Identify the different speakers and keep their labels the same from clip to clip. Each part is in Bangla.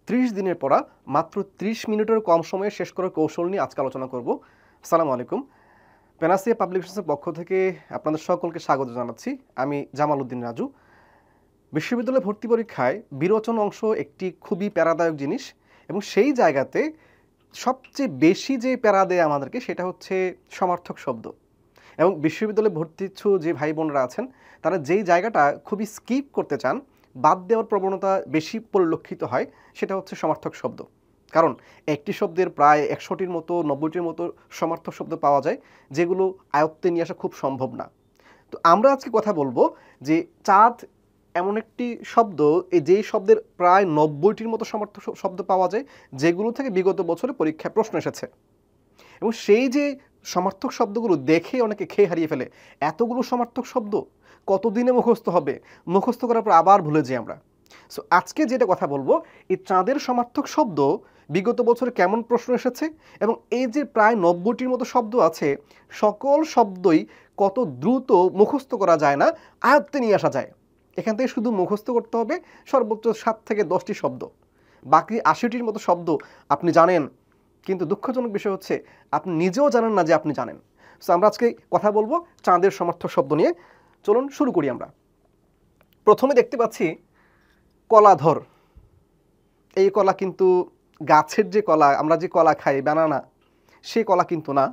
Speaker 1: 30 দিনের পড়া মাত্র 30 মিনিটের কম সময়ে শেষ করার কৌশল নিয়ে আজকে আলোচনা করব। আসসালামু আলাইকুম। প্যানাসিয়া পাবলিকেশনসের পক্ষ থেকে আপনাদের সকলকে স্বাগত জানাচ্ছি। আমি জামাল উদ্দিন রাজু। বিশ্ববিদ্যালয় ভর্তি পরীক্ষায় বিরোচন অংশ একটি খুবই প্যারাদায়ক জিনিস এবং সেই জায়গাতে সবচেয়ে বেশি যে প্যারা দেয় আমাদেরকে সেটা হচ্ছে সমার্থক শব্দ। এবং বিশ্ববিদ্যালয়ে ভর্তি ইচ্ছু যে ভাই বোনরা আছেন তারা যেই জায়গাটা খুবই স্কিপ করতে চান, বাদ দেওয়ার প্রবণতা বেশি পরিলক্ষিত হয়, সেটা হচ্ছে সমার্থক শব্দ। কারণ একটি শব্দের প্রায় 100টির মতো 90টির মতো সমার্থক শব্দ পাওয়া যায়, যেগুলো আয়ত্তে নিয়ে আসা খুব সম্ভব না। তো আমরা আজকে কথা বলবো যে চাঁদ এমন একটি শব্দ, যেই শব্দের প্রায় 90টির মতো সমার্থক শব্দ পাওয়া যায়, যেগুলো থেকে বিগত বছরে পরীক্ষায় প্রশ্ন এসেছে। এবং সেই যে সমার্থক শব্দগুলো দেখে অনেকে খেয়ে হারিয়ে ফেলে, এতগুলো সমার্থক শব্দ কতদিনে মুখস্থ হবে, মুখস্থ করার পর আবার ভুলে যাই আমরা। সো আজকে যেটা কথা বলবো, এই চাঁদের সমার্থক শব্দ বিগত বছরে কেমন প্রশ্ন এসেছে এবং এই যে প্রায় 90টির মতো শব্দ আছে, সকল শব্দই কত দ্রুত মুখস্থ করা যায় না, আয়ত্তে নিয়ে আসা যায়। এখান থেকে শুধু মুখস্থ করতে হবে সর্বোচ্চ 7 থেকে 10টি শব্দ, বাকি 80টির মতো শব্দ আপনি জানেন, কিন্তু দুঃখজনক বিষয় হচ্ছে আপনি নিজেও জানেন না যে আপনি জানেন। সো আমরা আজকে কথা বলবো চাঁদের সমার্থক শব্দ নিয়ে। চলুন শুরু করি আমরা। প্রথমে দেখতে পাচ্ছি কলাধর। এই কলা কিন্তু গাছের যে কলা, আমরা যে কলা খাই বানানা, সেই কলা কিন্তু না।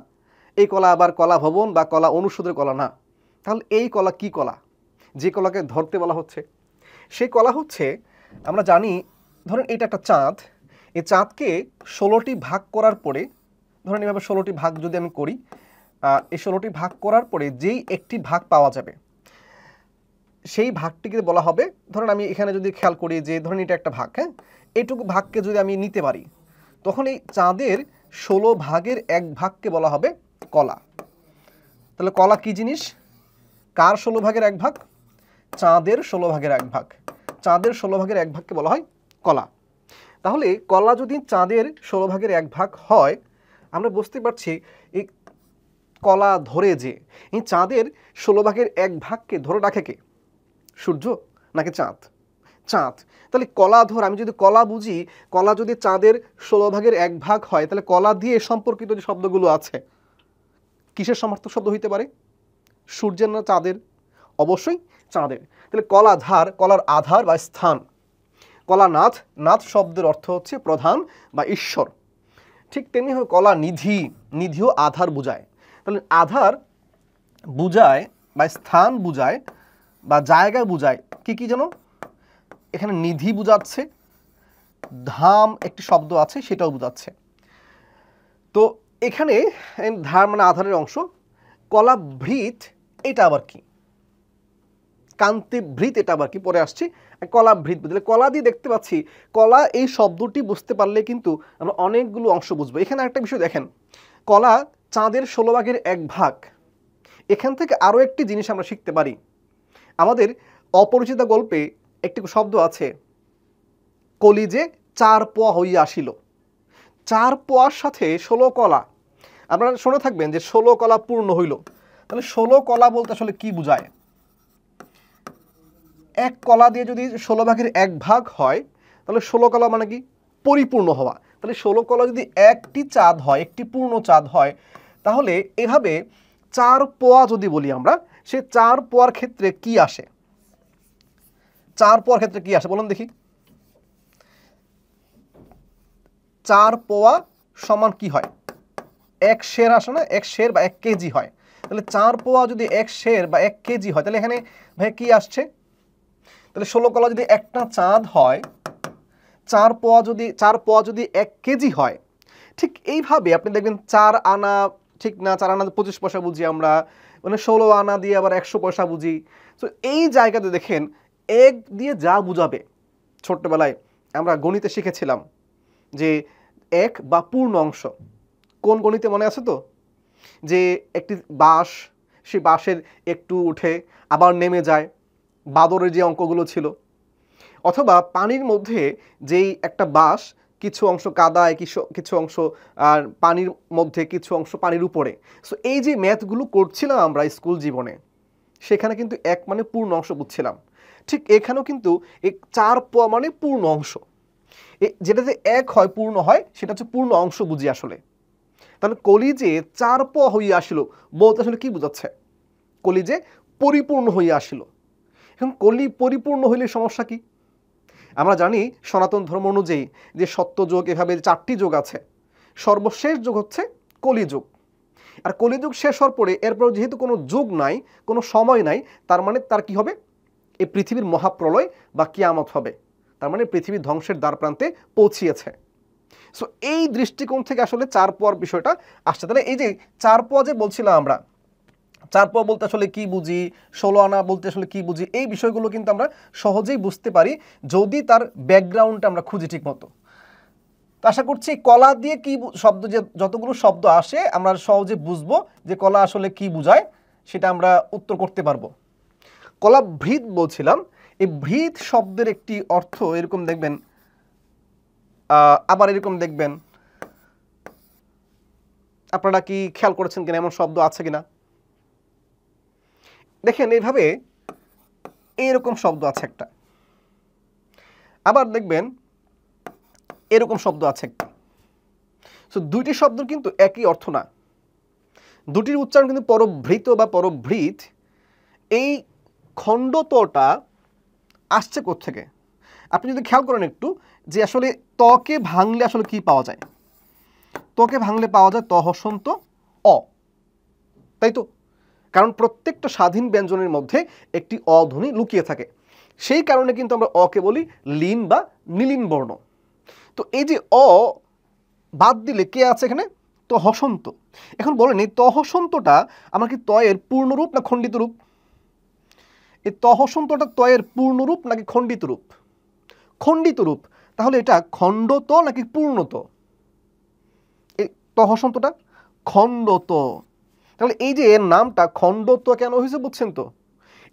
Speaker 1: এই কলা আবার কলা ভবন বা কলা অনুষদের কলা না। তাহলে এই কলা কি কলা, যে কলাকে ধরতে বলা হচ্ছে? সেই কলা হচ্ছে, আমরা জানি, ধরেন এটা একটা চাঁদ। এই চাঁদকে 16টি ভাগ করার পরে, ধরেন এভাবে 16টি ভাগ যদি আমি করি, এই 16টি ভাগ করার পরে যেই একটি ভাগ পাওয়া যাবে, সেই ভাগটিকে বলা হবে, ধরেন আমি এখানে যদি খেয়াল করি যে ধরেন এটা একটা ভাগ, হ্যাঁ, এইটুকু ভাগকে যদি আমি নিতে পারি, তখন এই চাঁদের 16 ভাগের এক ভাগকে বলা হবে কলা। তাহলে কলা কি জিনিস? কার 16 ভাগের এক ভাগ? চাঁদের 16 ভাগের এক ভাগ। চাঁদের 16 ভাগের এক ভাগকে বলা হয় কলা। তাহলে কলা যদি চাঁদের 16 ভাগের এক ভাগ হয়, আমরা বুঝতে পারছি এই কলা ধরে যে এই চাঁদের 16 ভাগের এক ভাগকে ধরে রাখে কে? সূর্য নাকি চাঁদ? চাঁদ। তাহলে কলা ধর, আমি যদি কলা বুঝি, কলা যদি চাঁদের 16 ভাগের এক ভাগ হয়, তাহলে কলা দিয়ে সম্পর্কিত যে শব্দগুলো আছে, কিসের সমার্থক শব্দ হইতে পারে? সূর্যের না চাঁদের? অবশ্যই চাঁদের। তাহলে কলা ধার, কলার আধার বা স্থান। কলানাথ, নাথ শব্দের অর্থ হচ্ছে প্রধান বা ঈশ্বর। ঠিক তেমনি হয় কলা নিধি, নিধিও আধার বুঝায়। তাহলে আধার বুঝায় বা স্থান বুঝায় বা জায়গা বুঝায় কি কি যেন? এখানে নিধি বুঝাচ্ছে, ধাম একটি শব্দ আছে সেটাও বুঝাচ্ছে। তো এখানে ধার মানে আধারের অংশ। কলাভৃত এটা আবার কি? কান্তিভৃত এটা আবার কি? পরে আসছি। কলাভৃত বুঝলে কলা দিয়ে দেখতে পাচ্ছি, কলা এই শব্দটি বুঝতে পারলে কিন্তু আমরা অনেকগুলো অংশ বুঝবো। এখানে একটা বিষয় দেখেন, কলা চাঁদের 16 ভাগের এক ভাগ। এখান থেকে আরও একটি জিনিস আমরা শিখতে পারি। আমাদের অপরিচিত গল্পে একটি শব্দ আছে, কলিজে 4 পোয়া হইয়া আসিল। 4 পোয়ার সাথে 16 কলা। আপনারা শুনে থাকবেন যে 16 কলা পূর্ণ হইল। তাহলে 16 কলা বলতে আসলে কি বোঝায়? এক কলা দিয়ে যদি 16 ভাগের এক ভাগ হয়, তাহলে 16 কলা মানে কি? পরিপূর্ণ হওয়া। তাহলে 16 কলা যদি একটি চাঁদ হয়, একটি পূর্ণ চাঁদ হয়, তাহলে এভাবে 4 পোয়া যদি বলি আমরা, সে 4 পোয়ার ক্ষেত্রে কি আসে? 4 পোয়ার ক্ষেত্রে কি আসে বলুন দেখি? 4 পোয়া সমান কি হয়? 1 সের আসে না? 1 সের বা 1 কেজি হয়। তাহলে 4 পোয়া যদি 1 সের বা 1 কেজি হয়, তাহলে এখানে ভাই কি আসছে? তাহলে 16 কলা যদি একটা চাঁদ হয়, 4 পোয়া যদি 1 কেজি হয়, ঠিক এইভাবে আপনি দেখবেন 4 আনা, ঠিক না, 4 আনা 25 পয়সা বুঝি আমরা, মানে 16 আনা দিয়ে আবার 100 পয়সা বুঝি। তো এই জায়গাতে দেখেন, এক দিয়ে যা বুঝাবে, ছোট্টবেলায় আমরা গণিতে শিখেছিলাম যে এক বা পূর্ণ অংশ। কোন গণিতে মনে আছে তো? যে একটি বাঁশ, সেই বাঁশের একটু উঠে আবার নেমে যায়, বাদরের যে অঙ্কগুলো ছিল। অথবা পানির মধ্যে যেই একটা বাঁশ, কিছু অংশ কাদায়, কিছু অংশ আর পানির মধ্যে, কিছু অংশ পানির উপরে। সো এই যে ম্যাথগুলো করছিলাম আমরা স্কুল জীবনে, সেখানে কিন্তু এক মানে পূর্ণ অংশ বুঝছিলাম। ঠিক এখানেও কিন্তু এই 4 পোয়া মানে পূর্ণ অংশ। যেটাতে এক হয়, পূর্ণ হয়, সেটা হচ্ছে পূর্ণ অংশ বুঝি আসলে। তাহলে কলিজে 4 প হইয়া আসিল বলতে আসলে কি বোঝাচ্ছে? কলিজে পরিপূর্ণ হইয়া আসিল। এখন কলি পরিপূর্ণ হইলে সমস্যা কি? আমরা জানি সনাতন ধর্ম অনুযায়ী যে সত্যযুগ, এভাবে 4টি যুগ আছে। সর্বশেষ যুগ হচ্ছে কলিযুগ। আর কলিযুগ শেষ হওয়ার পরে এরপর যেহেতু কোনো যুগ নাই, কোনো সময় নাই, তার মানে তার কি হবে? এই পৃথিবীর মহাপ্রলয় বা কিয়ামত হবে। তার মানে পৃথিবী ধ্বংসের দ্বার প্রান্তে পৌঁছিয়েছে। সো এই দৃষ্টিকোণ থেকে আসলে 4 পর বিষয়টা আসছে। তাহলে এই যে 4 প যে বলছিলাম আমরা, 4 প বলতে আসলে কি বুঝি, 16 আনা বলতে আসলে কি বুঝি, এই বিষয়গুলো কিন্তু আমরা সহজেই বুঝতে পারি যদি তার ব্যাকগ্রাউন্ডটা আমরা খুঁজি ঠিক মতো। তো আশা করছি কলা দিয়ে কি শব্দ, যে যতগুলো শব্দ আসে আমরা সহজে বুঝবো যে কলা আসলে কি বোঝায়, সেটা আমরা উত্তর করতে পারবো। কলা ভৃত বলছিলাম, এই ভৃত শব্দের একটি অর্থ এরকম দেখবেন, আবার এরকম দেখবেন। আপনারা কি খেয়াল করেছেন কিনা এমন শব্দ আছে কিনা? দেখেন এইভাবে এইরকম শব্দ আছে একটা, আবার দেখবেন এরকম শব্দ আছে একটা। সো দুইটি শব্দ কিন্তু একই অর্থ না, দুটির উচ্চারণ কিন্তু পরভৃত বা পরভৃত। এই খণ্ডতটা আসছে কোত্থেকে? আপনি যদি খেয়াল করেন একটু, যে আসলে তকে ভাঙলে আসলে কি পাওয়া যায়? তকে ভাঙলে পাওয়া যায় ত হসন্ত অ, তাই তো? কারণ প্রত্যেকটা স্বাধীন ব্যঞ্জনের মধ্যে একটি অ ধ্বনি লুকিয়ে থাকে। সেই কারণে কিন্তু আমরা অকে বলি লীন বা নীলিন বর্ণ। তো এই যে অ বাদ দিলে কে আছে এখানে? ত হসন্ত। এখন বলেন এই ত হসন্তটা আমার কি তয়ের পূর্ণরূপ না খণ্ডিত রূপ? এই ত হসন্তটা তয়ের পূর্ণরূপ নাকি খণ্ডিত রূপ? খণ্ডিত রূপ। তাহলে এটা খণ্ডত নাকি পূর্ণত? এই ত হসন্তটা খণ্ডত। তাহলে এই যে এর নামটা খণ্ডত কেন হয়েছে বুঝছেন তো?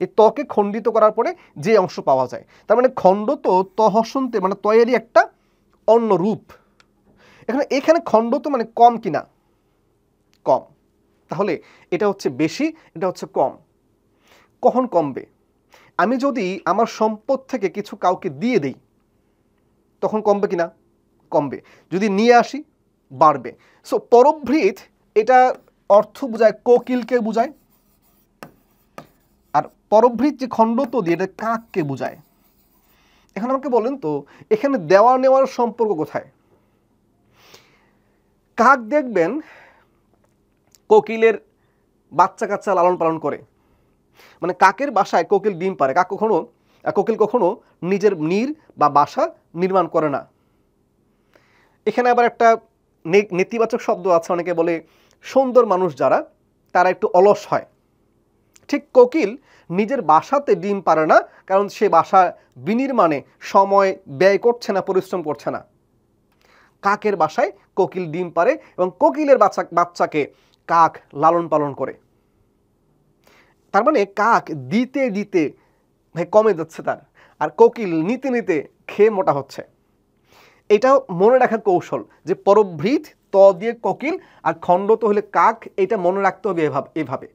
Speaker 1: এই তকে খণ্ডিত করার পরে যে অংশ পাওয়া যায়, তার মানে খণ্ডত ত হসন্তে মানে তয়েরই একটা অন্য রূপ। এখানে খণ্ডত মানে কম কিনা? কম। তাহলে এটা হচ্ছে বেশি, এটা হচ্ছে কম। কখন কমবে? আমি যদি আমার সম্পদ থেকে কিছু কাউকে দিয়ে দেই তখন কমবে কিনা? কমবে। যদি নিয়ে আসি বাড়বে। সো পরভৃত এটা অর্থ বোঝায় কোকিলকে বোঝায়, আর পরভৃত যে খণ্ডত দিয়ে এটা কাককে বোঝায়। এখন আমাকে বলেন তো এখানে দেওয়া নেওয়ার সম্পর্ক কোথায়? কাক দেখবেন কোকিলের বাচ্চা কাচ্চা লালন পালন করে, মানে কাকের বাসায় কোকিল ডিম পারে। কোকিল কখনো নিজের নীড় বা বাসা নির্মাণ করে না। এখানে আবার একটা নেতিবাচক শব্দ আছে, অনেকে বলে সুন্দর মানুষ যারা তারা একটু অলস হয়। ঠিক কোকিল নিজের বাসাতে ডিম পারে না, কারণ সে বাসা বিনির্মাণে সময় ব্যয় করছে না, পরিশ্রম করছে না। কাকের বাসায় কোকিল ডিম পারে এবং কোকিলের বাচ্চাকে কাক লালন পালন করে। তার মানে কাক দিতে দিতে কমে যাচ্ছে তার, আর কোকিল নিতে নিতে খেয়ে মোটা হচ্ছে। এটাও মনে রাখার কৌশল যে পরভৃত ত দিয়ে কোকিল আর খণ্ডত হলে কাক, এটা মনে রাখতে হবে এভাবে।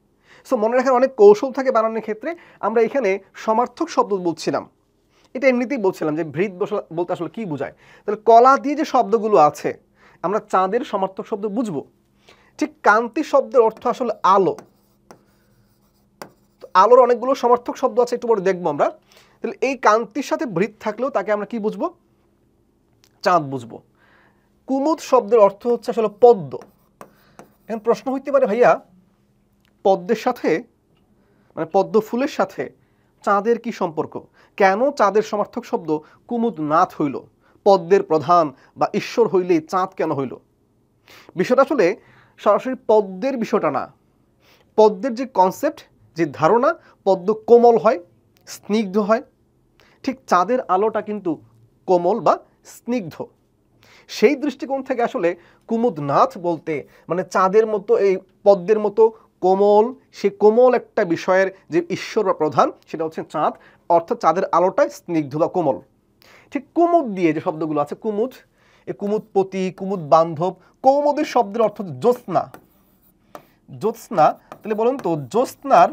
Speaker 1: সো মনে রাখার অনেক কৌশল থাকে বানানোর ক্ষেত্রে। আমরা এখানে সমার্থক শব্দ বলছিলাম, এটা এমনিতেই বলছিলাম যে ভৃত বলতে আসলে কি বোঝায়। তাহলে কলা দিয়ে যে শব্দগুলো আছে আমরা চাঁদের সমার্থক শব্দ বুঝবো। ঠিক কান্তি শব্দের অর্থ আসলে আলো। আলোর অনেকগুলো সমার্থক শব্দ আছে, একটু পরে দেখবো আমরা। তাহলে এই কান্তির সাথে ভৃত থাকলেও তাকে আমরা কি বুঝবো? চাঁদ বুঝবো। কুমুদ শব্দের অর্থ হচ্ছে আসলে পদ্ম। এখন প্রশ্ন হইতে পারে ভাইয়া পদ্মের সাথে মানে পদ্ম ফুলের সাথে চাঁদের কি সম্পর্ক? কেন চাঁদের সমার্থক শব্দ কুমুদ নাথ হইল? পদ্মের প্রধান বা ঈশ্বর হইলেই চাঁদ কেন হইল? বিষয়টা আসলে সরাসরি পদ্মের বিষয়টা না। পদ্মের যে কনসেপ্ট, যে ধারণা, পদ্ম কোমল হয়, স্নিগ্ধ হয়। ঠিক চাঁদের আলোটা কিন্তু কোমল বা স্নিগ্ধ। সেই দৃষ্টিকোণ থেকে আসলে কুমুদ নাথ বলতে মানে চাঁদের মতো, এই পদ্মের মতো কোমল, সে কোমল একটা বিষয়ের যে ঈশ্বর বা প্রধান সেটা হচ্ছে চাঁদ, অর্থাৎ চাঁদের আলোটাই স্নিগ্ধ বা কোমল। ঠিক কুমুদ দিয়ে যে শব্দগুলো আছে, কুমুদ, এই কুমুদপতি, কুমুদ বান্ধব, কৌমুদের শব্দের অর্থ জ্যোৎস্না। জ্যোৎস্না, তাহলে বলুন তো জ্যোৎস্নার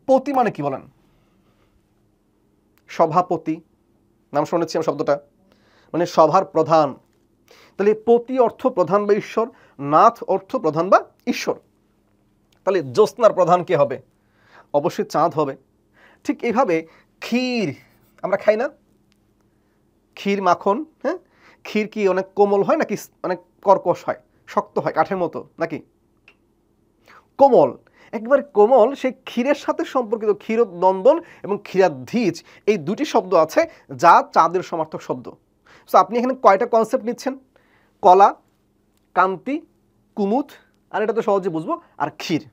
Speaker 1: পতি মানে কি বলেন? সভাপতি, নাম শুনেছি আমি শব্দটা। মানে সভার প্রধান। তাহলে পতি অর্থ প্রধান বা ঈশ্বর, নাথ অর্থ প্রধান বা ঈশ্বর। তাহলে জ্যোৎস্নার প্রধান কে হবে? অবশ্যই চাঁদ হবে। ঠিক এইভাবে ক্ষীর আমরা খাই না, ক্ষীর মাখন, হ্যাঁ, ক্ষীর কি অনেক কোমল হয় নাকি অনেক কর্কশ হয়, শক্ত হয় কাঠের মতো নাকি? কোমল, একবার কোমল। সেই ক্ষীরের সাথে সম্পর্কিত ক্ষীরোদ্দণ্ডন এবং ক্ষীরাধীজ এই দুটি শব্দ আছে যা চাঁদের সমার্থক শব্দ। সো আপনি এখানে কয়টা কনসেপ্ট নিচ্ছেন? কলা, কান্তি, কুমুদ, আর এটা তো সহজে বুঝবো, আর ক্ষীর।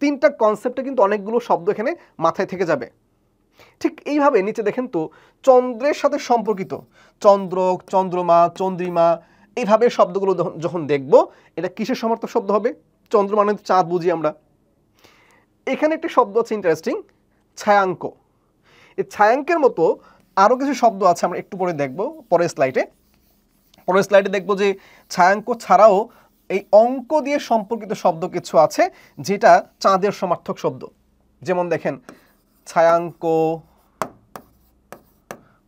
Speaker 1: তিনটা কনসেপ্টে কিন্তু অনেকগুলো শব্দ এখানে মাথায় থেকে যাবে। ঠিক এইভাবে নিচে দেখেন তো চন্দ্রের সাথে সম্পর্কিত চন্দ্র, চন্দ্রমা, চন্দ্রিমা, এইভাবে শব্দগুলো যখন দেখব এটা কিসের সমার্থক শব্দ হবে? চন্দ্র মানে চাঁদ বুঝি আমরা। এখানে একটি শব্দ আছে ইন্টারেস্টিং, ছায়াঙ্ক। এই ছায়াঙ্কের মতো আরও কিছু শব্দ আছে, আমরা একটু পরে দেখব পরের স্লাইডে দেখব যে ছায়াঙ্ক ছাড়াও এই অঙ্ক দিয়ে সম্পর্কিত শব্দ কিছু আছে যেটা চাঁদের সমার্থক শব্দ। যেমন দেখেন ছায়াঙ্ক,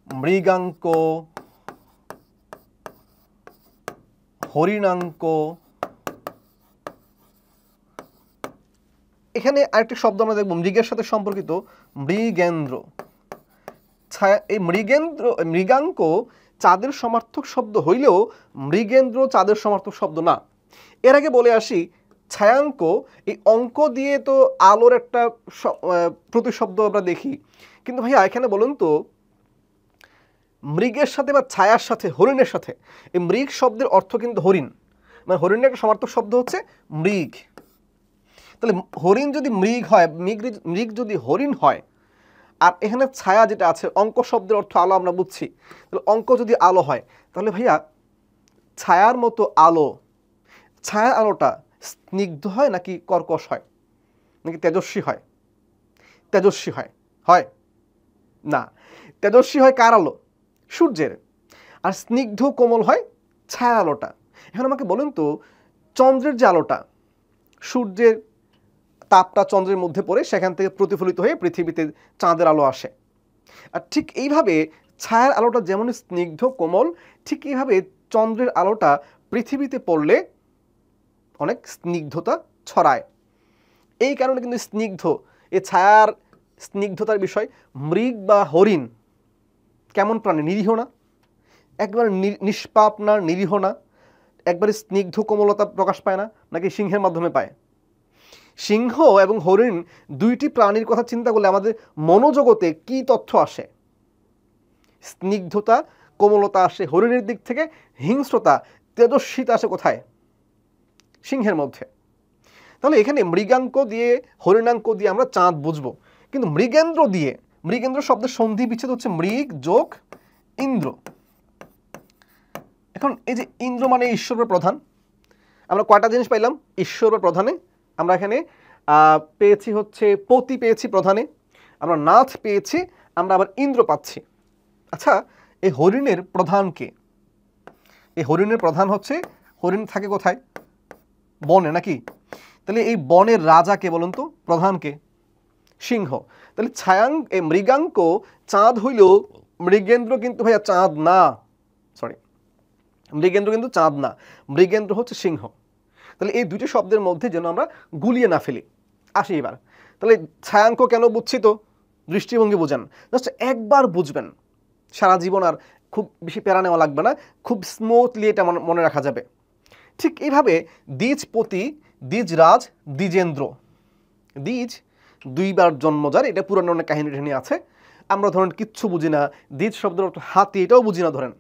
Speaker 1: মৃগাঙ্ক, হরিণাঙ্ক। এখানে আরেকটি শব্দ আমরা দেখব মৃগের সাথে সম্পর্কিত, মৃগেন্দ্র। এই মৃগাঙ্ক চাঁদের সমার্থক শব্দ হইলেও মৃগেন্দ্র চাঁদের সমার্থক শব্দ না। এর আগে বলে আসি ছায়াঙ্ক এই অঙ্ক দিয়ে তো আলোর একটা প্রতিশব্দ আমরা দেখি, কিন্তু ভাইয়া এখানে বলুন তো মৃগের সাথে বা ছায়ার সাথে, হরিণের সাথে, এই মৃগ শব্দের অর্থ কিন্তু হরিণ, মানে হরিণের একটা সমার্থক শব্দ হচ্ছে মৃগ। তাহলে হরিণ যদি মৃগ হয়, মৃগ যদি হরিণ হয়, আর এখানে ছায়া যেটা আছে, অঙ্ক শব্দের অর্থ আলো আমরা বুঝছি, তাহলে অঙ্ক যদি আলো হয়, তাহলে ভাইয়া ছায়ার মতো আলো, ছায়ার আলোটা স্নিগ্ধ হয় নাকি কর্কশ হয়, নাকি তেজস্বী হয়? তেজস্বী হয়, হয় না। তেজস্বী হয় কার আলো? সূর্যের। আর স্নিগ্ধ কোমল হয় ছায়া আলোটা। এখন আমাকে বলুন তো চন্দ্রের যে আলোটা, সূর্যের তাপটা চন্দ্রের মধ্যে পড়ে সেখান থেকে প্রতিফলিত হয়ে পৃথিবীতে চাঁদের আলো আসে, আর ঠিক এইভাবে ছায়ার আলোটা যেমন স্নিগ্ধ কোমল, ঠিক এইভাবে চন্দ্রের আলোটা পৃথিবীতে পড়লে অনেক স্নিগ্ধতা ছড়ায়। এই কারণে কিন্তু স্নিগ্ধ, এই ছায়ার স্নিগ্ধতার বিষয়। মৃগ বা হরিণ কেমন প্রাণী? নিরীহ না, একবার নিষ্পাপ না, নিরীহ না, একবারে স্নিগ্ধ কোমলতা প্রকাশ পায় না, নাকি সিংহের মাধ্যমে পায়? সিংহ এবং হরিণ দুইটি প্রাণীর কথা চিন্তা করলে আমাদের মনোজগতে কি তথ্য আসে? স্নিগ্ধতা, কোমলতা আসে হরিণের দিক থেকে, হিংস্রতা, তেজস্বিতা আসে কোথায়? সিংহের মধ্যে। তাহলে এখানে মৃগাঙ্ক দিয়ে, হরিণাঙ্ক দিয়ে আমরা চাঁদ বুঝবো, কিন্তু মৃগেন্দ্র দিয়ে, মৃগেন্দ্র শব্দের সন্ধি বিচ্ছেদ হচ্ছে মৃগ যোগ ইন্দ্র। এখন এই যে ইন্দ্র মানে ঈশ্বর বা প্রধান, আমরা কয়টা জিনিস পাইলাম? ঈশ্বর বা প্রধানে আমরা এখানে পেয়েছি হচ্ছে পতি, পেয়েছি প্রধানে, আমরা নাথ পেয়েছি, আমরা আবার ইন্দ্র পাচ্ছি। আচ্ছা, এই হরিণের প্রধান কে? এই হরিণের প্রধান হচ্ছে, হরিণ থাকে কোথায়? বনে নাকি? তাহলে এই বনের রাজা কে বলুন তো? প্রধান কে? সিংহ। তাহলে এই মৃগাঙ্ক চাঁদ হইলেও মৃগেন্দ্র কিন্তু ভাইয়া চাঁদ না, সরি, মৃগেন্দ্র কিন্তু চাঁদ না, মৃগেন্দ্র হচ্ছে সিংহ। তাহলে এই দুটি শব্দের মধ্যে যেন আমরা গুলিয়ে না ফেলি। আসি এবার, তাহলে ছায়াঙ্ক কেন বুঝছি তো? দৃষ্টিভঙ্গি বোঝেন, জাস্ট একবার বুঝবেন, সারা জীবন আর খুব বেশি প্যারা নেওয়া লাগবে না, খুব স্মুথলি এটা মনে রাখা যাবে। ঠিক এইভাবে দ্বিজপতি, দ্বিজরাজ, দ্বিজেন্দ্র। দ্বিজ দুইবার জন্মজার, এটা পুরানো অনেক কাহিনী টাহিনী আছে, আমরা ধরেন কিচ্ছু বুঝি না। দ্বিজ শব্দের অর্থ হাতি, এটাও বুঝি না ধরেন।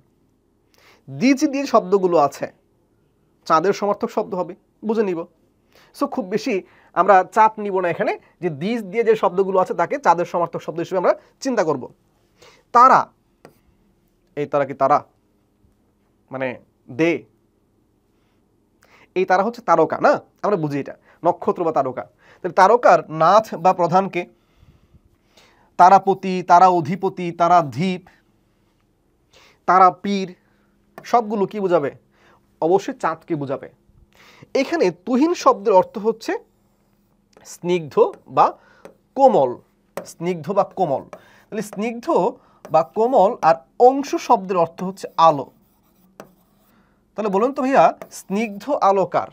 Speaker 1: দ্বিজ দিয়ে শব্দগুলো আছে চাঁদের সমার্থক শব্দ হবে, বুঝে নিব। সো খুব বেশি আমরা চাপ নিব না এখানে, যে দ্বিজ দিয়ে যে শব্দগুলো আছে তাকে চাঁদের সমার্থক শব্দ হিসেবে আমরা চিন্তা করব। তারা, এই তারা কি তারা মানে দে, এই তারা হচ্ছে তারকা না, আমরা বুঝি এটা নক্ষত্র বা তারকা। তাহলে তারকার নাথ বা প্রধানকে? তারাপতি, তারা অধিপতি, তারা ধীপ, তারা পীর, সবগুলো কি বোঝাবে? অবশ্যই চাঁদকে বোঝাবে। এখানে তুহিন শব্দের অর্থ হচ্ছে স্নিগ্ধ বা কোমল, স্নিগ্ধ বা কোমল। তাহলে স্নিগ্ধ বা কোমল, আর অংশ শব্দের অর্থ হচ্ছে আলো। তাহলে বলুন তো ভাইয়া, স্নিগ্ধ আলোকার,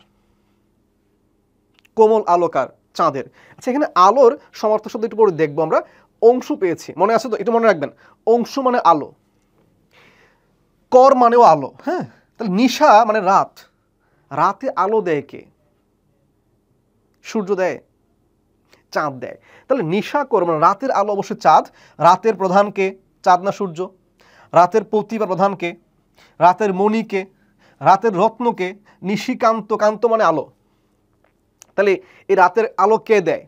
Speaker 1: কোমল আলোকার চাঁদের। আচ্ছা, এখানে আলোর সমার্থক শব্দ একটু পরে দেখবো আমরা। অংশু পেয়েছি, মনে আছে তো? একটু মনে রাখবেন, অংশু মানে আলো, কর মানেও আলো। হ্যাঁ, তাহলে নিশা মানে রাত, রাতে আলো দেয় কে? সূর্য দেয়, চাঁদ দেয়। তাহলে নিশা কর মানে রাতের আলো অবশ্যই চাঁদ। রাতের প্রধানকে? চাঁদ না সূর্য? রাতের পতি বা প্রধানকে? রাতের মণিকে? রাতের রত্নকে? নিশিকান্ত, কান্ত মানে আলো। তাহলে এই রাতের আলো কে দেয়?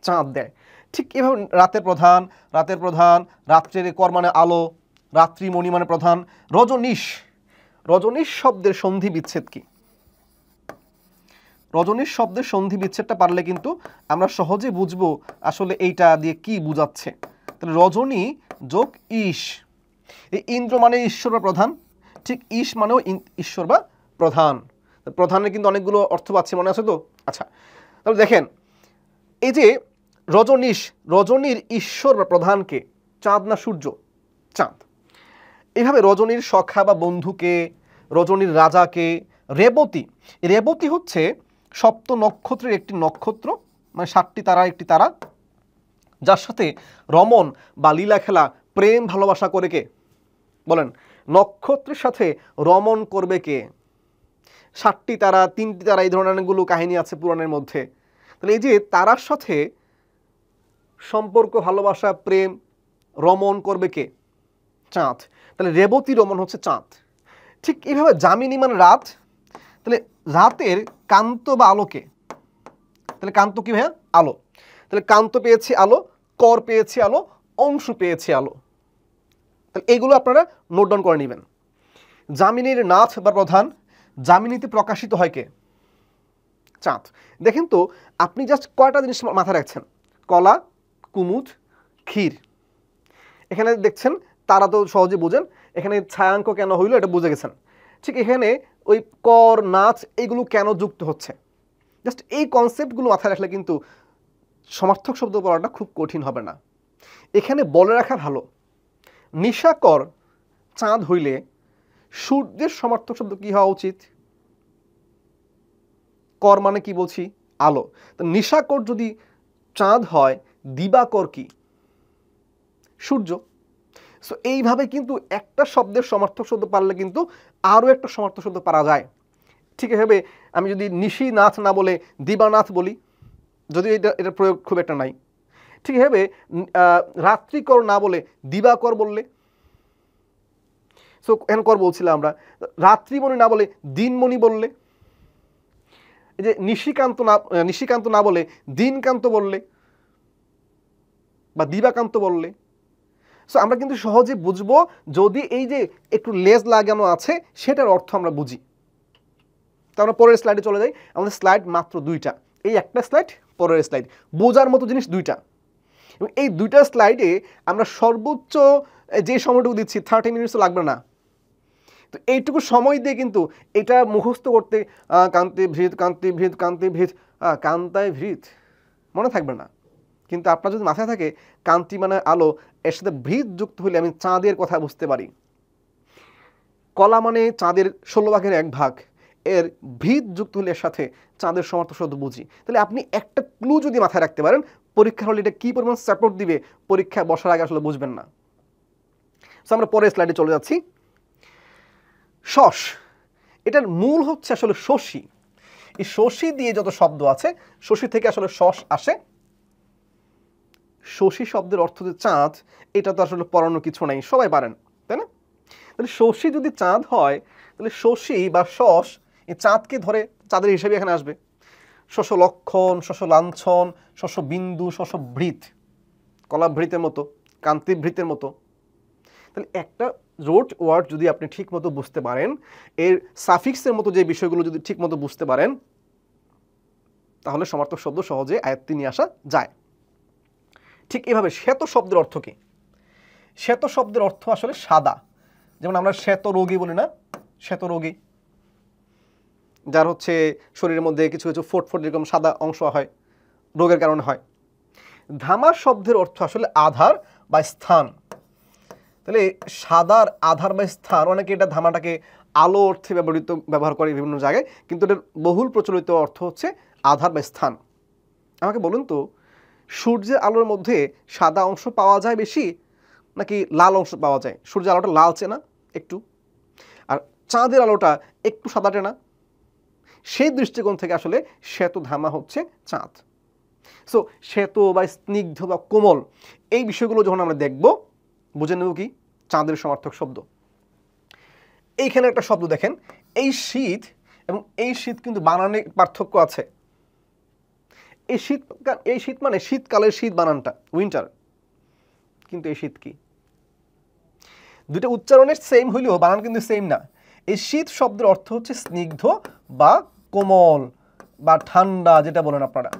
Speaker 1: চাঁদ দেয়। ঠিক এভাবে রাতের প্রধান, রাতের প্রধান, রাত্রের কর মানে আলো, রাত্রিমণি মানে প্রধান। রজনীশ, রজনীশ শব্দের সন্ধি বিচ্ছেদ কি? রজনীশ শব্দের সন্ধি বিচ্ছেদটা পারলে কিন্তু আমরা সহজে বুঝবো আসলে এইটা দিয়ে কি বুঝাচ্ছে। তাহলে রজনী যোগ ঈশ, এই ইন্দ্র মানে ঈশ্বর বা প্রধান, ঠিক ঈশ মানেও ঈশ্বর বা প্রধান। প্রধানের কিন্তু অনেকগুলো অর্থ পাচ্ছে, মনে আছে তো? আচ্ছা, তাহলে দেখেন, এই যে রজনীশ, রজনীর ঈশ্বর বা প্রধানকে? চাঁদ না সূর্য? চাঁদ। এইভাবে রজনীর সখা বা বন্ধুকে, রজনীর রাজাকে? রেবতী, রেবতী হচ্ছে সপ্ত নক্ষত্রের একটি নক্ষত্র, মানে 7টি তারার একটি তারা, যার সাথে রমণ বা লীলা খেলা, প্রেম ভালোবাসা করে কে? বলেন, নক্ষত্রের সাথে রমণ করবে কে? 7টি তারা, 3টি তারা, এই ধরনের অনেকগুলো কাহিনী আছে পুরাণের মধ্যে। তাহলে এই যে তারার সাথে সম্পর্ক, ভালোবাসা, প্রেম, রমণ করবে কে? চাঁদ। তাহলে রেবতী রমণ হচ্ছে চাঁদ। ঠিক এইভাবে যামিনী মানে রাত, তাহলে রাতের কান্ত বা আলোকে? তাহলে কান্ত কি ভাইয়া? আলো। তাহলে কান্ত পেয়েছি আলো, কর পেয়েছি আলো, অংশু পেয়েছি আলো। তাহলে এইগুলো আপনারা নোট ডাউন করে নেবেন। যামিনীর নাথ বা প্রধান, যামিনীতে প্রকাশিত হয় কে? চাঁদ। দেখেন তো, আপনি জাস্ট কয়টা জিনিস মাথায় রাখছেন? কলা, কুমুদ, ক্ষীর। এখানে দেখছেন তারা তো সহজে বোঝেন, এখানে ছায়াঙ্ক কেন হইলো এটা বুঝে গেছেন। ঠিক এখানে ওই কর, নাচ, এগুলো কেন যুক্ত হচ্ছে, জাস্ট এই কনসেপ্টগুলো মাথায় রাখলে কিন্তু সমার্থক শব্দ পড়াটা খুব কঠিন হবে না। এখানে বলে রাখা ভালো, নিশাকর চাঁদ হইলে সূর্যের সমার্থক শব্দ কি হওয়া উচিত? কর মানে কি বলছি? আলো। তো নিশাকর যদি চাঁদ হয়, দিবাকর কি? সূর্য। সো এইভাবে কিন্তু একটা শব্দের সমার্থক শব্দ পারলে কিন্তু আরও একটা সমার্থক শব্দ পারা যায়। ঠিক এভাবে আমি যদি নিশিনাথ না বলে দিবানাথ বলি, যদিও এটা প্রয়োগ খুব একটা নাই। ঠিক এভাবে রাত্রিকর না বলে দিবাকর বললে, সো এখন কর বলছিলাম আমরা। রাত্রিমণি না বলে দিনমণি বললে, এই যে নিশিকান্ত না বলে দিনকান্ত বললে বা দিবাকান্ত বললে। সো আমরা কিন্তু সহজে বুঝবো যদি এই যে একটু লেজ লাগানো আছে সেটার অর্থ আমরা বুঝি। তো আমরা পরের স্লাইডে চলে যাই। আমাদের স্লাইড মাত্র 2টা, এই একটা স্লাইড, পরের স্লাইড। বোঝার মতো জিনিস 2টা, এবং এই 2টা স্লাইডে আমরা সর্বোচ্চ যে সময়টুকু দিচ্ছি 30 মিনিটসও লাগবে না। তো এইটুকু সময় দিয়ে কিন্তু এটা মুখস্থ করতে কান্তি ভৃত, কান্তি ভৃত, কান্তি ভৃত, কান্তায় ভৃত মনে থাকবে না। কিন্তু আপনার যদি মাথায় থাকে কান্তি মানে আলো, এর সাথে ভৃত যুক্ত হলে আমি চাঁদের কথা বুঝতে পারি। কলা মানে চাঁদের 16 ভাগের 1 ভাগ, এর ভৃত যুক্ত হলে এর সাথে চাঁদের সমার্থক শব্দ বুঝি। তাহলে আপনি একটা ক্লু যদি মাথায় রাখতে পারেন, পরীক্ষার হলে এটা কী পরিমাণ সাপোর্ট দিবে পরীক্ষায় বসার আগে আসলে বুঝবেন না। সো আমরা পরের স্লাইডে চলে যাচ্ছি। শশ, এটার মূল হচ্ছে আসলে শশী। এই শশী দিয়ে যত শব্দ আছে, শশী থেকে আসলে শশ আসে। শশী শব্দের অর্থ যে চাঁদ, এটা তো আসলে পড়ানোর কিছু নাই, সবাই পারেন, তাই না? তাহলে শশী যদি চাঁদ হয়, তাহলে শশী বা শশ এই চাঁদকে ধরে চাঁদের হিসেবে এখানে আসবে। শশ লক্ষণ, শশ লাঞ্ছন, শশ বিন্দু, শশ ভৃত, কলাভৃতের মতো, কান্তিভৃতের মতো। তাহলে একটা রোড ওয়ার্ড যদি আপনি ঠিক মতো বুঝতে পারেন, এর সাফিক্সের মতো যে বিষয়গুলো যদি ঠিক মতো বুঝতে পারেন, তাহলে সমার্থক শব্দ সহজে আয়ত্তে নিয়ে আসা যায়। ঠিক এভাবে শ্বেত শব্দের অর্থ কি? শ্বেত শব্দের অর্থ আসলে সাদা। যেমন আমরা শ্বেত রোগী বলি না, শ্বেত রোগী, যার হচ্ছে শরীরের মধ্যে কিছু কিছু ফোট ফোট এরকম সাদা অংশ হয়, রোগের কারণে হয়। ধামা শব্দের অর্থ আসলে আধার বা স্থান। তাহলে সাদার আধার বা স্থান, অনেকে এটা ধামাটাকে আলো অর্থে ব্যবহার করে বিভিন্ন জায়গায়, কিন্তু এটার বহুল প্রচলিত অর্থ হচ্ছে আধার বা স্থান। আমাকে বলুন তো, সূর্যের আলোর মধ্যে সাদা অংশ পাওয়া যায় বেশি নাকি লাল অংশ পাওয়া যায়? সূর্যের আলোটা লালচে না একটু, আর চাঁদের আলোটা একটু সাদাটে না? সেই দৃষ্টিকোণ থেকে আসলে শ্বেতধামা হচ্ছে চাঁদ। সো শ্বেত বা স্নিগ্ধ বা কোমল এই বিষয়গুলো যখন আমরা দেখব, বুঝে নেব কি চাঁদের সমার্থক শব্দ। এইখানে একটা শব্দ দেখেন, এই শীত এবং এই শীত কিন্তু বানানে পার্থক্য আছে। এই শীত মানে শীতকালের শীত বানানটা উইন্টার, কিন্তু এই শীত কি? দুটো উচ্চারণের সেম হইলেও বানান কিন্তু সেম না। এই শীত শব্দের অর্থ হচ্ছে স্নিগ্ধ বা কোমল বা ঠান্ডা, যেটা বলেন আপনারা।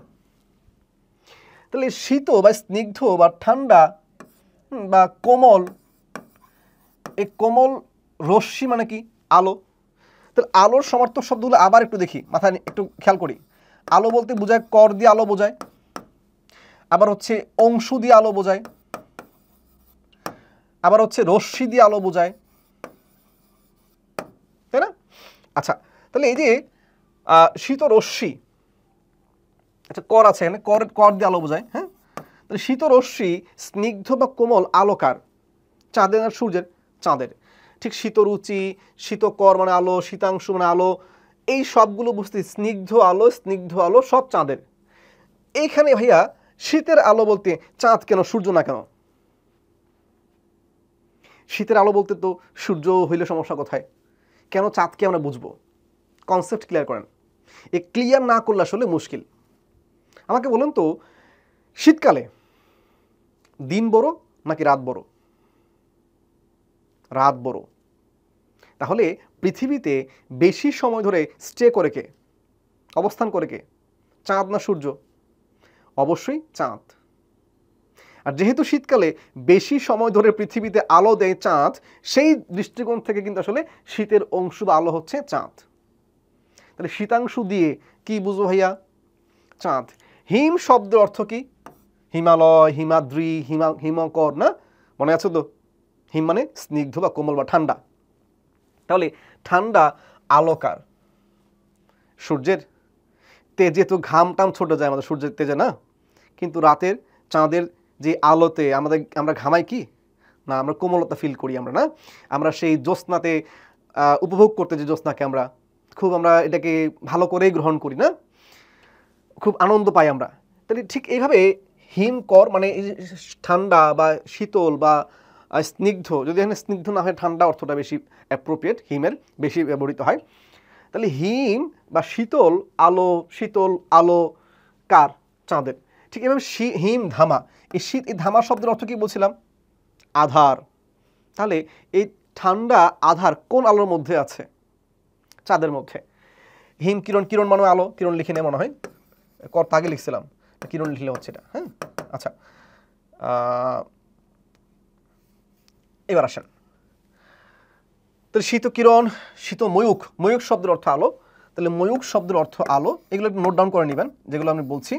Speaker 1: তাহলে শীত বা স্নিগ্ধ বা ঠান্ডা বা কোমল, এই কোমল রশ্মি মানে কি? আলো। তাহলে আলোর সমার্থক শব্দগুলো আবার একটু দেখি, মাথায় একটু খেয়াল করি। আলো বলতে বোঝায় কর দিয়ে আলো বোঝায়, আবার হচ্ছে অংশু দিয়ে আলো বোঝায়, আবার হচ্ছে রশ্মি দিয়ে আলো বোঝায়, তাই না? আচ্ছা, তাহলে এই যে শীত রশ্মি, আচ্ছা কর আছে এখানে, কর দিয়ে আলো বোঝায়। হ্যাঁ, তাহলে শীত রশ্মি স্নিগ্ধ বা কোমল আলোকার, চাঁদের আর সূর্যের? চাঁদের। ঠিক শীতরুচি, শীতকর মানে আলো, শীতাংশু মানে আলো, এই সবগুলো বুঝতে স্নিগ্ধ আলো সব চাঁদের। এইখানে ভাইয়া শীতের আলো বলতে চাঁদ কেন, সূর্য না কেন? শীতের আলো বলতে তো সূর্য হইলে সমস্যা কোথায়? কেন চাঁদকে আমরা বুঝবো? কনসেপ্ট ক্লিয়ার করেন। এই ক্লিয়ার না করলে আসলে মুশকিল। আমাকে বলুন তো, শীতকালে দিন বড় নাকি রাত বড়? রাত বড়। তাহলে পৃথিবীতে বেশি সময় ধরে স্টে করে কে, অবস্থান করে কে? চাঁদ না সূর্য? অবশ্যই চাঁদ। আর যেহেতু শীতকালে বেশি সময় ধরে পৃথিবীতে আলো দেয় চাঁদ, সেই দৃষ্টিকোণ থেকে কিন্তু আসলে শীতের অংশ বা আলো হচ্ছে চাঁদ। তাহলে শীতাংশু দিয়ে কি বুঝবো ভাইয়া? চাঁদ। হিম শব্দের অর্থ কি? হিমালয়, হিমাদ্রি, হিমকর, না? মনে আছে তো? হিম মানে স্নিগ্ধ বা কোমল বা ঠান্ডা। তাহলে ঠান্ডা আলোকার, সূর্যের? তেজে তো ঘাম টাম ছোটে যায় আমাদের সূর্যের তেজে, না? কিন্তু রাতের চাঁদের যে আলোতে আমরা ঘামাই কি? না, আমরা কোমলতা ফিল করি, আমরা না? আমরা সেই জ্যোৎস্নাতে উপভোগ করতে, যে জ্যোৎস্নাকে আমরা এটাকে ভালো করেই গ্রহণ করি, না? খুব আনন্দ পাই আমরা। তাহলে ঠিক এইভাবে হিমকর মানে ঠান্ডা বা শীতল বা স্নিগ্ধ, যদি এখানে স্নিগ্ধ না হয় ঠান্ডা অর্থটা বেশি অ্যাপ্রোপ্রিয়েট, হিমের বেশি ব্যবহৃত হয়। তাহলে হিম বা শীতল আলো কার? চাঁদের। ঠিক এভাবে হিম ধামা, এই এই ধামা শব্দের অর্থ কি বলছিলাম? আধার। তাহলে এই ঠান্ডা আধার কোন আলোর মধ্যে আছে? চাঁদের মধ্যে। হিম কিরণ, কিরণ মানে আলো, কিরণ লিখে নেই মনে হয়, কর্তা আগে লিখছিলাম, কিরণ লিখলে হচ্ছে এটা। হ্যাঁ, আচ্ছা, এবার আসেন। তাহলে শীত কিরণ, শীত ময়ূক শব্দের অর্থ আলো। তাহলে ময়ূক শব্দের অর্থ আলো, এগুলো একটু নোট ডাউন করে নেবেন যেগুলো আমি বলছি।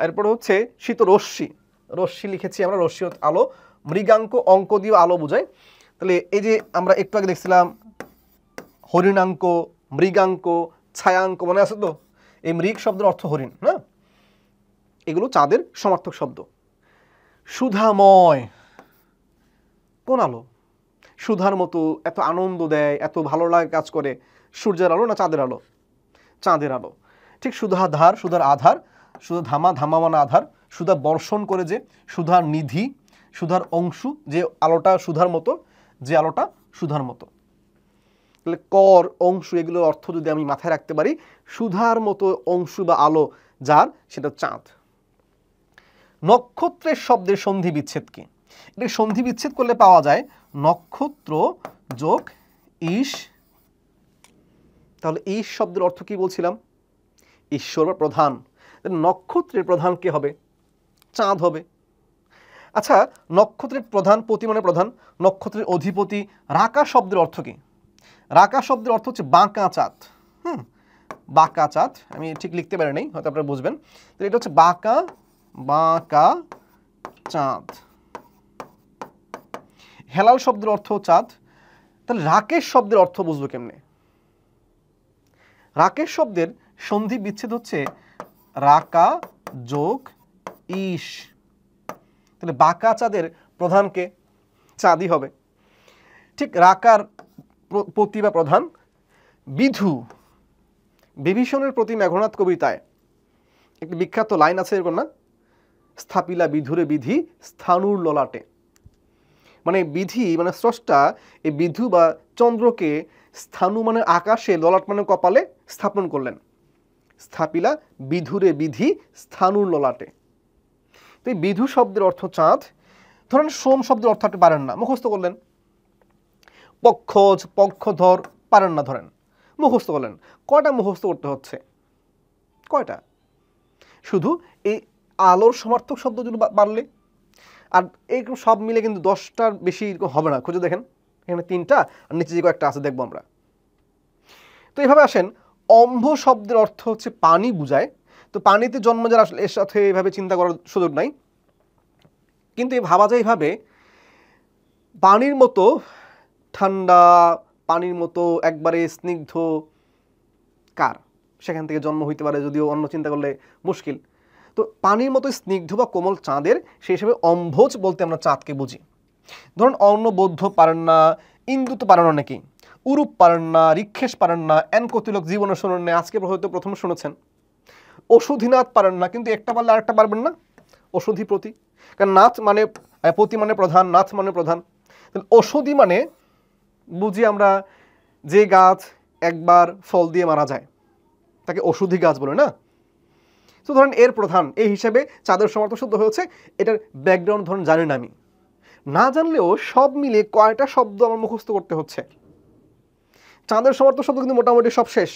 Speaker 1: এরপরে হচ্ছে শীত রশ্মি লিখেছি আমরা, রশ্মি আলো, মৃগাঙ্ক অঙ্ক দিয়ে আলো বোঝায়। তাহলে এই যে আমরা একটু আগে দেখছিলাম হরিণাঙ্ক, মৃগাঙ্ক, ছায়াঙ্ক, মনে আছে তো? এই মৃগ শব্দের অর্থ হরিণ, না? এগুলো চাঁদের সমার্থক শব্দ। সুধাময় কোন আলো? সুধার মতো এত আনন্দ দেয়, এত ভালো লাগে কাজ করে, সূর্যের আলো না চাঁদের আলো? চাঁদের আলো। ঠিক সুধার আধার, সুধা ধামা মানে আধার, সুধা বর্ষণ করে, যে সুধার নিধি, সুধার অংশু, যে আলোটা সুধার মতো, যে আলোটা সুধার মতো। তাহলে কর, অংশু, এগুলোর অর্থ যদি আমি মাথায় রাখতে পারি, সুধার মতো অংশু বা আলো যার, সেটা চাঁদ। নক্ষত্রের শব্দের সন্ধি বিচ্ছেদ কি? এটা সন্ধি বিচ্ছেদ করলে পাওয়া যায় নক্ষত্র যোগ ঈশ। তাহলে ঈশ শব্দের অর্থ কি বলছিলাম? ঈশ্বর বা প্রধান। নক্ষত্রের প্রধান কে হবে? চাঁদ হবে। আচ্ছা, নক্ষত্রের প্রধান, পতি মানে প্রধান, নক্ষত্রের অধিপতি। রাকা শব্দের অর্থ কি? রাকা শব্দের অর্থ হচ্ছে বাঁকা চাঁদ। বাঁকা চাঁদ, আমি ঠিক লিখতে পারি নাই, হয়তো আপনারা বুঝবেন। তো এটা হচ্ছে বাঁকা চাঁদ। হেলাল শব্দের অর্থ চাঁদ। তাহলে রাকেশ শব্দের অর্থ বুঝবো কেমনে? রাকেশ শব্দের সন্ধি বিচ্ছেদ হচ্ছে রাকা যোগ ইস। তাহলে বাঁকা চাঁদের প্রধানকে চাঁদই হবে। ঠিক রাকার প্রতি বা প্রধান বিধু, বিভীষণের প্রতি মেঘনাদ কবিতায় একটি বিখ্যাত লাইন আছে এরকম না, স্থাপিলা বিধুরে বিধি স্থানুর ললাটে। মানে বিধি মানে স্রষ্টা এই বিধু বা চন্দ্রকে স্থানু মানে আকাশে, ললাট মানে কপালে স্থাপন করলেন। স্থাপিলা বিধুরে বিধি স্থানুর ললাটে। তো এই বিধু শব্দের অর্থ চাঁদ। ধরেন সোম শব্দের অর্থ আপনি পারেন না, মুখস্থ করলেন। পক্ষজ, পক্ষধর পারেন না, ধরেন মুখস্থ করলেন। কয়টা মুখস্থ করতে হচ্ছে? কয়টা? শুধু এই আলোর সমার্থক শব্দগুলো পারলে, আর এইরকম সব মিলে কিন্তু 10টার বেশি হবে না। খুঁজে দেখেন, এখানে 3টা আর নিচে যে কয়েকটা আছে দেখবো আমরা। তো এইভাবে আসেন, অম্ভ শব্দের অর্থ হচ্ছে পানি বুঝায়। তো পানিতে জন্ম যারা, আসলে এর সাথে এইভাবে চিন্তা করার সুযোগ নাই, কিন্তু এই ভাবা যায় এইভাবে, পানির মতো ঠান্ডা, পানির মতো একবারে স্নিগ্ধ কার, সেখান থেকে জন্ম হইতে পারে, যদিও অন্য চিন্তা করলে মুশকিল। তো পানির মতো স্নিগ্ধ বা কোমল চাঁদের, সেই হিসেবে অম্ভজ বলতে আমরা চাঁদকে বুঝি। ধরুন অর্ণবৌদ্ধ পারেন না, ইন্দু তো পারেন নাকি, উরূপ পারেন না, ঋক্ষেশ পারেন না, কতিলক জীবনে শোনেন না, আজকে হয়তো প্রথম শুনেছেন। ওষুধিনাথ পারেন না, কিন্তু একটা পারলে আরেকটা পারবেন না, ওষুধি প্রতি। কারণ নাথ মানে প্রতি মানে প্রধান, নাথ মানে প্রধান। ওষুধি মানে বুঝি আমরা যে গাছ একবার ফল দিয়ে মারা যায় তাকে ওষুধি গাছ বলে না। তো ধরেন এর প্রধান, এই হিসেবে চাঁদের সমার্থক শব্দ হয়েছে। এটার ব্যাকগ্রাউন্ড ধরুন জানি না আমি, না জানলেও সব মিলে কয়টা শব্দ আমার মুখস্থ করতে হচ্ছে। চাঁদের সমার্থক শব্দ কিন্তু মোটামুটি সব শেষ।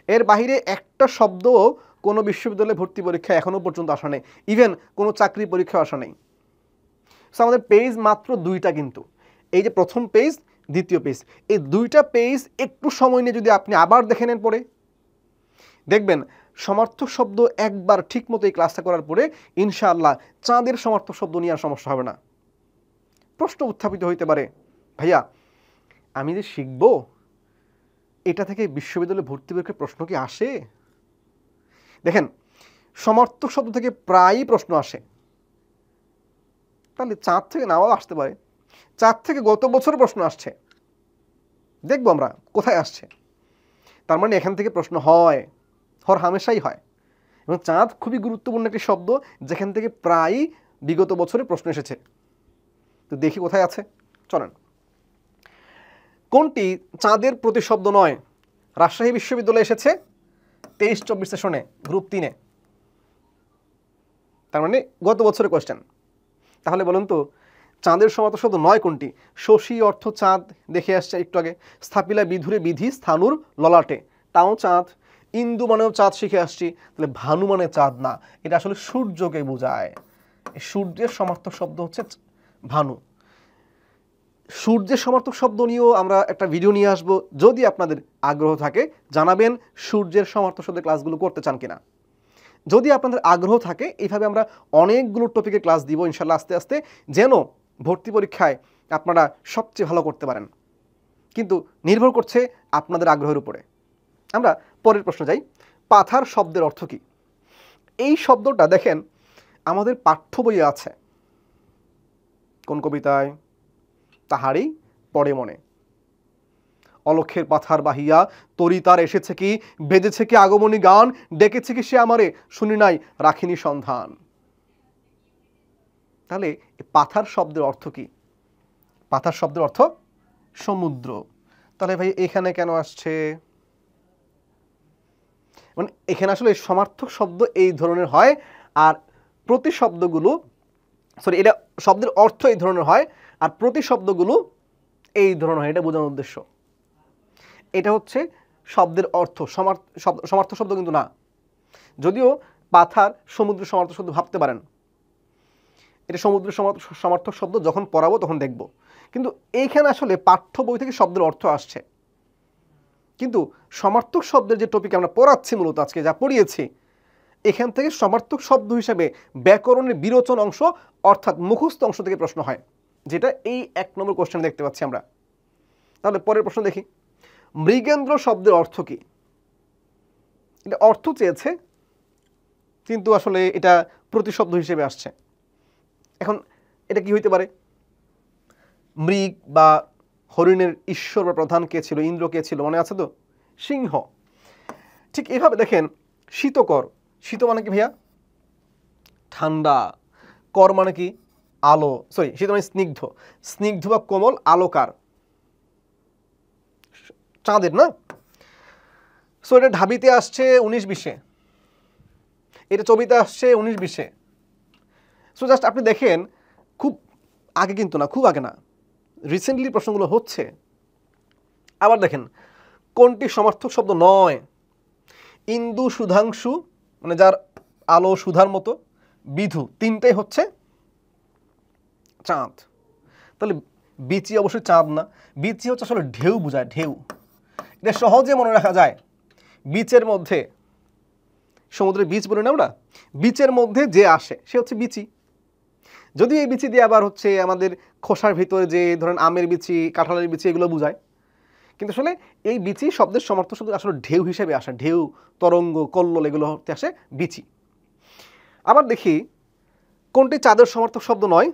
Speaker 1: এর বাহিরে একটা শব্দ কোনো বিশ্ববিদ্যালয়ে ভর্তি পরীক্ষা এখনো পর্যন্ত আসা নেই, ইভেন কোনো চাকরি পরীক্ষা আসা নেই। সো আমাদের পেজ মাত্র 2টা, কিন্তু এই যে প্রথম পেজ, দ্বিতীয় পেজ, এই 2টা পেজ একটু সময় নিয়ে যদি আপনি আবার দেখে নেন পরে, দেখবেন সমার্থক শব্দ একবার ঠিক মতো এই ক্লাসটা করার পরে ইনশাআল্লাহ চাঁদের সমার্থক শব্দ নিয়ে আর সমস্যা হবে না। প্রশ্ন উত্থাপিত হইতে পারে, ভাইয়া আমি যে শিখব, এটা থেকে বিশ্ববিদ্যালয়ে ভর্তি পরীক্ষার প্রশ্ন কি আসে? দেখেন, সমার্থক শব্দ থেকে প্রায়ই প্রশ্ন আসে। তাহলে চাঁদ থেকে নাও আসতে পারে। চাঁদ থেকে গত বছর প্রশ্ন আসছে, দেখবো আমরা কোথায় আসছে। তার মানে এখান থেকে প্রশ্ন হয়, হামেশাই হয়। এবং চাঁদ খুবই গুরুত্বপূর্ণ একটি শব্দ, যেখান থেকে প্রায়ই বিগত বছরে প্রশ্ন এসেছে। তো দেখি কোথায় আছে, চলেন। কোনটি চাঁদের প্রতিশব্দ নয়? রাজশাহী বিশ্ববিদ্যালয়ে এসেছে 23-24 সেশনে, গ্রুপ 3-এ। তার মানে গত বছরের কোয়েশ্চেন। তাহলে বলুন তো, চাঁদের সমার্থক শব্দ নয় কোনটি? শশী অর্থ চাঁদ, দেখে আসছে একটু আগে। স্থাপিলা বিধুরে বিধি স্থানুর ললাটে, তাও চাঁদ। ইন্দু মানেও চাঁদ শিখে আসছি। তাহলে ভানু মানে চাঁদ না, এটা আসলে সূর্যকে বোঝায়। সূর্যের সমার্থক শব্দ হচ্ছে ভানু। সূর্যের সমার্থক শব্দ নিয়েও আমরা একটা ভিডিও নিয়ে আসবো, যদি আপনাদের আগ্রহ থাকে জানাবেন সূর্যের সমার্থক শব্দের ক্লাসগুলো করতে চান কিনা। যদি আপনাদের আগ্রহ থাকে, এইভাবে আমরা অনেকগুলো টপিকে ক্লাস দিব ইনশাল্লাহ আস্তে আস্তে, যেন ভর্তি পরীক্ষায় আপনারা সবচেয়ে ভালো করতে পারেন। কিন্তু নির্ভর করছে আপনাদের আগ্রহের উপরে। আমরা পরের প্রশ্ন যাই। পাথার শব্দের অর্থ কী? এই শব্দটা দেখেন আমাদের পাঠ্য বইয়ে আছে। কোন কবিতায়? তাহারই পড়ে মনে। অলক্ষের পাথার বাহিয়া তরি তার এসেছে কি, বেজেছে কি আগমনী গান, ডেকেছে কি সে আমারে, শুনি নাই রাখিনি সন্ধান। তাহলে পাথার শব্দের অর্থ কি? পাথার শব্দের অর্থ সমুদ্র। তাহলে ভাই এখানে কেন আসছে? মানে এখানে আসলে সমার্থক শব্দ এই ধরনের হয়, আর প্রতিশব্দগুলো, সরি, এটা শব্দের অর্থ এই ধরনের হয়, আর প্রতিশব্দগুলো এই ধরনের হয়। এটা বোঝানোর উদ্দেশ্য। এটা হচ্ছে শব্দের অর্থ, সমার্থক শব্দ কিন্তু না। যদিও পাথার সমুদ্র সমার্থক শব্দ ভাবতে পারেন, এটা সমুদ্র সমার্থক শব্দ যখন পড়াবো তখন দেখব। কিন্তু এইখানে আসলে পাঠ্য বই থেকে শব্দের অর্থ আসছে, কিন্তু সমার্থক শব্দের যে টপিক আমরা পড়াচ্ছি, মূলত আজকে যা পড়িয়েছি, এখান থেকে সমার্থক শব্দ হিসাবে ব্যাকরণের বিরোচন অংশ, অর্থাৎ মুখস্থ অংশ থেকে প্রশ্ন হয়, যেটা এই 1 নম্বর কোশ্চেনে দেখতে পাচ্ছি আমরা। তাহলে পরের প্রশ্ন দেখি, মৃগেন্দ্র শব্দের অর্থ কি? এটা অর্থ চেয়েছে কিন্তু আসলে এটা প্রতিশব্দ হিসেবে আসছে। এখন এটা কি হইতে পারে? মৃগ বা হরিণের ঈশ্বর বা প্রধান কে ছিল? ইন্দ্র কে ছিল? মনে আছে তো? সিংহ। ঠিক এইভাবে দেখেন, শীতকর, শীত মানে কি ভাইয়া? ঠান্ডা। কর মানে কি? আলো, সরি শীত মানে স্নিগ্ধ, স্নিগ্ধ বা কোমল, আলোকার, চাঁদের না? সো এটা ঢাবিতে আসছে 19-20-এ, এটা ছবিতে আসছে 19-20-এ। সো জাস্ট আপনি দেখেন, খুব আগে কিন্তু না, খুব আগে না, রিসেন্টলি প্রশ্নগুলো হচ্ছে। আবার দেখেন, কোনটি সমার্থক শব্দ নয়? ইন্দু, সুধাংশু মানে যার আলো সুধার মতো, বিধু, তিনটাই হচ্ছে চাঁদ। তাহলে বিচি অবশ্যই চাঁদ না, বিচি হচ্ছে আসলে ঢেউ বোঝায়, ঢেউ। এটা সহজে মনে রাখা যায়। বিচের মধ্যে, সমুদ্রের বীচ বলি না আমরা, বিচের মধ্যে যে আসে সে হচ্ছে বিচি। যদি এই বিচি দিয়ে আবার হচ্ছে আমাদের খোসার ভিতরে যে ধরেন আমের বিচি, কাঁঠালের বিচি এগুলো বোঝায়, কিন্তু আসলে এই বিচি শব্দের সমার্থক শব্দ আসলে ঢেউ হিসেবে আসে, ঢেউ, তরঙ্গ, কল্লোল এগুলো হতে আসে বিচি। আবার দেখি কোনটি চাঁদের সমার্থক শব্দ নয়?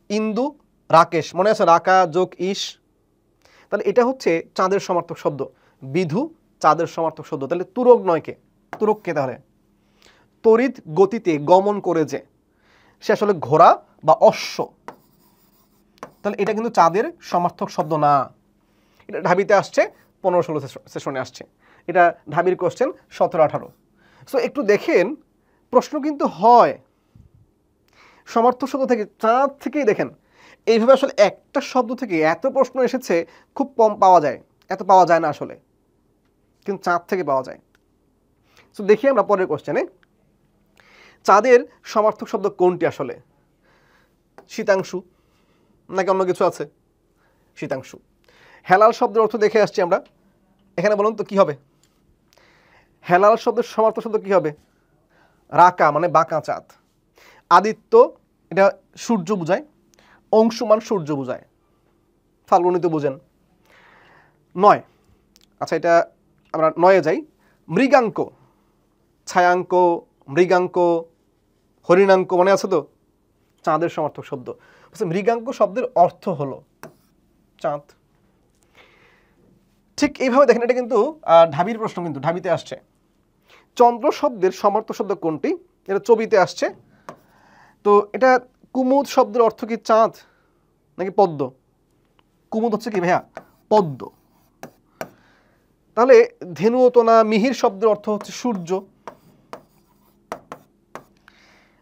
Speaker 1: ইন্দু, রাকেশ, মনে আছে? রাকা যোগ ইস, তাহলে এটা হচ্ছে চাঁদের সমার্থক শব্দ। বিধু চাঁদের সমার্থক শব্দ। তাহলে তুরগ নয় কে? তুরগ কে তাহলে? তড়িৎ গতিতে গমন করে যে, সে আসলে ঘোড়া বা অশ্ব। তাহলে এটা কিন্তু চাঁদের সমার্থক শব্দ না। এটা ঢাবিতে আসছে 15-16 সেশনে আসছে। এটা ঢাবির কোশ্চেন 17-18। সো একটু দেখেন, প্রশ্ন কিন্তু হয় সমার্থক শব্দ থেকে, চাঁদ থেকেই দেখেন। এইভাবে আসলে একটা শব্দ থেকে এত প্রশ্ন এসেছে, খুব কম পাওয়া যায়, এত পাওয়া যায় না আসলে, কিন্তু চাঁদ থেকে পাওয়া যায়। সো দেখি আমরা পরের কোশ্চেনে, চাঁদের সমার্থক শব্দ কোনটি আসলে? শীতাংশু নাকি অন্য কিছু আছে? শীতাংশু। হেলাল শব্দের অর্থ দেখে আসছি আমরা, এখানে বলুন তো কি হবে? হেলাল শব্দের সমার্থক শব্দ কি হবে? রাকা মানে বাঁকা চাঁদ। আদিত্য, এটা সূর্য বোঝায়, অংশুমান সূর্য বোঝায়, ফাল্গুনিতে বোঝেন। 9, আচ্ছা এটা আমরা 9-এ যাই। মৃগাঙ্ক, ছায়াঙ্ক, মৃগাঙ্ক, হরিণাঙ্ক, মনে আছে তো? চাঁদের সমার্থক শব্দ। মৃগাঙ্ক শব্দের অর্থ হলো চাঁদ। ঠিক এইভাবে দেখেন, এটা কিন্তু ঢাবির প্রশ্ন, কিন্তু ঢাবিতে আসছে। চন্দ্র শব্দের সমার্থক শব্দ কোনটি? এটা ছবিতে আসছে। তো এটা কুমুদ শব্দের অর্থ কি চাঁদ নাকি পদ্ম? কুমুদ হচ্ছে কি ভাইয়া? পদ্ম। তাহলে ধেনুতনা, মিহির শব্দের অর্থ হচ্ছে সূর্য।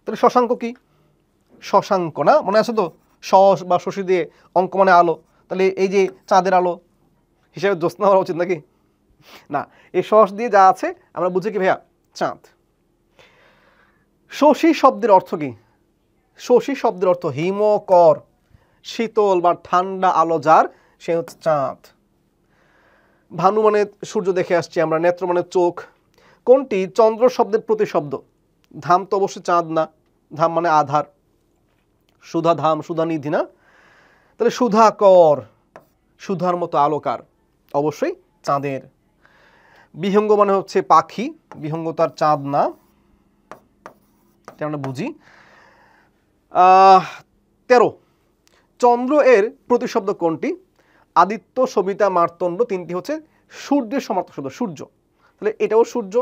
Speaker 1: তাহলে শশাঙ্ক কি? শশাঙ্ক না, মনে আছে তো? শশ বা শশী দিয়ে অঙ্ক মানে আলো, তাহলে এই যে চাঁদের আলো হিসেবে জ্যোৎস্না হওয়া উচিত নাকি? না, এই শশ দিয়ে যা আছে আমরা বুঝি কি ভাইয়া? চাঁদ। শশী শব্দের অর্থ কি? শশী শব্দের অর্থ হিমকর, শীতল বা ঠান্ডা আলো যার, সে হচ্ছে চাঁদ। ভানু মানে সূর্য দেখে আসছি আমরা, নেত্র মানে চোখ। কোনটি চন্দ্র শব্দের প্রতিশব্দ? ধাম তো অবশ্যই চাঁদ না, ধাম মানে আধার। সুধা ধাম, সুধা নিধি না? তাহলে সুধাকর, সুধার মতো আলোকার, অবশ্যই চাঁদের। বিহঙ্গ মানে হচ্ছে পাখি, বিহঙ্গ তার চাঁদ না, এটা আমরা বুঝি। 13, চন্দ্র এর প্রতিশব্দ কোনটি? আদিত্য, সবিতা, মার্তণ্ড, তিনটি হচ্ছে সূর্যের সমার্থক শব্দ, সূর্য। তাহলে এটাও সূর্য,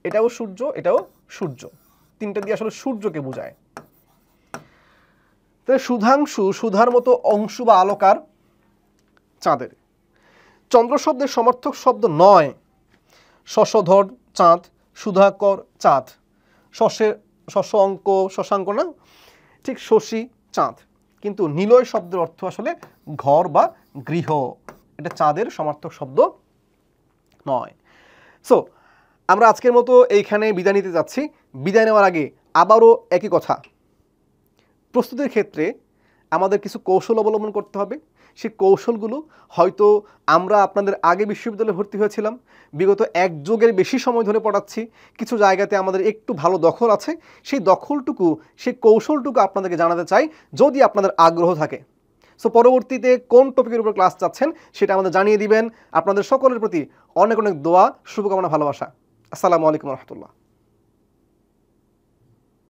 Speaker 1: এটাও সূর্য, এটাও সূর্য, তিনটা দিয়ে আসলে সূর্যকে বোঝায়। তাহলে সুধাংশু, সুধার মতো অংশু বা আলোকার, চাঁদের। চন্দ্র শব্দের সমার্থক শব্দ নয় শশধর চাঁদ, সুধাকর চাঁদ, শস্যের শস্য অঙ্ক, শশাঙ্ক না, ঠিক শশী চাঁদ। কিন্তু নিলয় শব্দের অর্থ আসলে ঘর বা গৃহ, এটা চাঁদের সমার্থক শব্দ নয়। সো আমরা আজকের মতো এইখানে বিদায় নিতে যাচ্ছি। বিদায় নেওয়ার আগে আবারও একই কথা, প্রস্তুতির ক্ষেত্রে আমাদের কিছু কৌশল অবলম্বন করতে হবে। সেই কৌশলগুলো হয়তো আমরা আপনাদের আগে বিশ্ববিদ্যালয়ে ভর্তি হয়েছিলাম, বিগত 1 যুগের বেশি সময় ধরে পড়াচ্ছি, কিছু জায়গাতে আমাদের একটু ভালো দখল আছে, সেই দখলটুকু, সেই কৌশলটুকু আপনাদেরকে জানাতে চাই, যদি আপনাদের আগ্রহ থাকে। সো পরবর্তীতে কোন টপিকের উপর ক্লাস চাচ্ছেন সেটা আমাদের জানিয়ে দিবেন। আপনাদের সকলের প্রতি অনেক অনেক দোয়া, শুভকামনা, ভালোবাসা। আসসালামু আলাইকুম রহমতুল্লাহ।